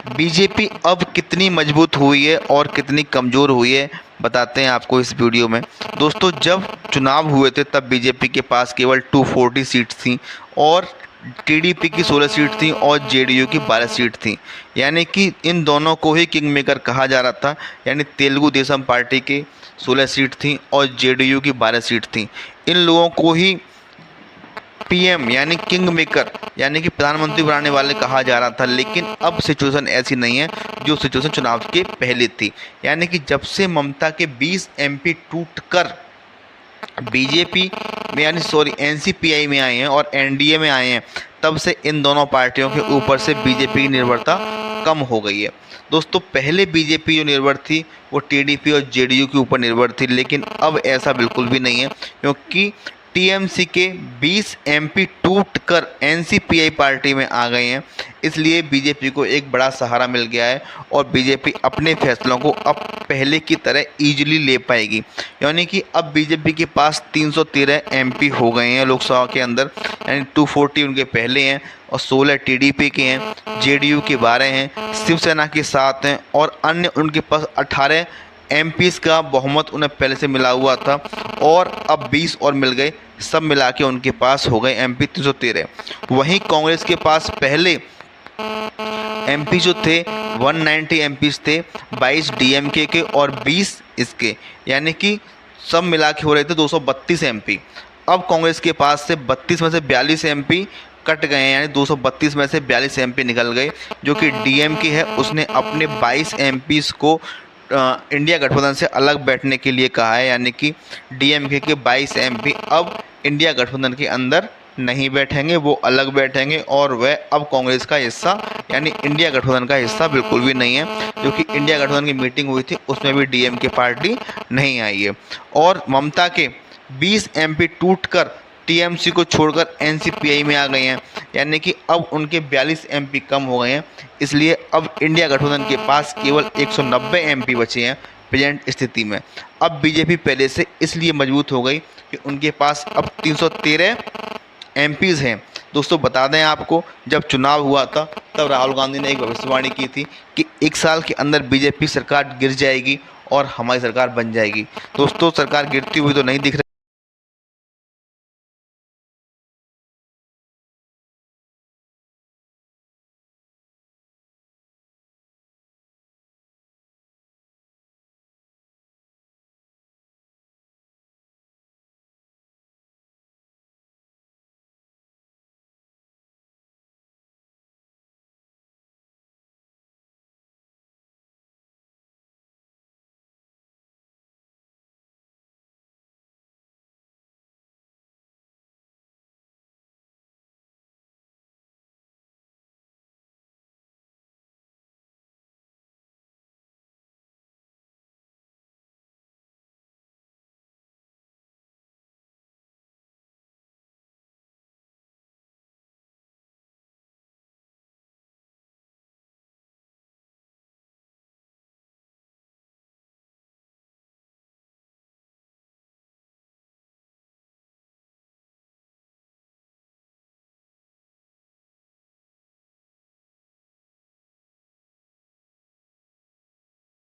BJP अब कितनी मजबूत हुई है और कितनी कमज़ोर हुई है, बताते हैं आपको इस वीडियो में। दोस्तों, जब चुनाव हुए थे तब बीजेपी के पास केवल 240 सीट थी और टीडीपी की 16 सीट थी और जेडीयू की 12 सीट थी। यानी कि इन दोनों को ही किंग मेकर कहा जा रहा था। यानी तेलुगु देशम पार्टी की 16 सीट थी और जेडीयू की 12 सीट थी। इन लोगों को ही पीएम यानी किंग मेकर यानी कि प्रधानमंत्री बनाने वाले कहा जा रहा था। लेकिन अब सिचुएशन ऐसी नहीं है जो सिचुएशन चुनाव के पहले थी। यानी कि जब से ममता के 20 एमपी टूटकर बीजेपी में यानी एनसीपीआई में आए हैं और एनडीए में आए हैं, तब से इन दोनों पार्टियों के ऊपर से बीजेपी की निर्भरता कम हो गई है। दोस्तों, पहले बीजेपी जो निर्भर थी वो टीडीपी और जेडीयू के ऊपर निर्भर थी, लेकिन अब ऐसा बिल्कुल भी नहीं है, क्योंकि टीएमसी के 20 एमपी टूटकर एनसीपीआई पार्टी में आ गए हैं। इसलिए बीजेपी को एक बड़ा सहारा मिल गया है और बीजेपी अपने फैसलों को अब पहले की तरह ईजिली ले पाएगी। यानी कि अब बीजेपी के पास 313 एमपी हो गए हैं लोकसभा के अंदर, यानी 240 उनके पहले हैं और 16 टीडीपी के हैं, जेडीयू के 12 हैं, शिवसेना के 7 हैं और अन्य उनके पास 18 एमपीज़ का बहुमत उन्हें पहले से मिला हुआ था और अब 20 और मिल गए। सब मिला के उनके पास हो गए एमपी 313। वहीं कांग्रेस के पास पहले एमपी जो थे 190 एमपीज़ थे, 22 डीएमके के और 20 इसके, यानी कि सब मिला के हो रहे थे 232 एमपी। अब कांग्रेस के पास से 32 में से 42 एमपी कट गए हैं, यानी 232 में से 42 एमपी निकल गए। जो कि डीएमके है उसने अपने 22 एमपीज़ को इंडिया गठबंधन से अलग बैठने के लिए कहा है। यानी कि डीएमके के 22 एमपी अब इंडिया गठबंधन के अंदर नहीं बैठेंगे, वो अलग बैठेंगे और वह अब कांग्रेस का हिस्सा यानी इंडिया गठबंधन का हिस्सा बिल्कुल भी नहीं है। जो कि इंडिया गठबंधन की मीटिंग हुई थी उसमें भी डीएमके पार्टी नहीं आई है और ममता के 20 एमपी टूटकर टीएमसी को छोड़कर एनसीपीआई में आ गए हैं। यानी कि अब उनके 42 एमपी कम हो गए हैं। इसलिए अब इंडिया गठबंधन के पास केवल 190 एमपी बचे हैं प्रेजेंट स्थिति में। अब बीजेपी पहले से इसलिए मजबूत हो गई कि उनके पास अब 313 एमपीज़ हैं। दोस्तों, बता दें आपको, जब चुनाव हुआ था तब राहुल गांधी ने एक भविष्यवाणी की थी कि 1 साल के अंदर बीजेपी सरकार गिर जाएगी और हमारी सरकार बन जाएगी। दोस्तों, सरकार गिरती हुई तो नहीं दिख रही।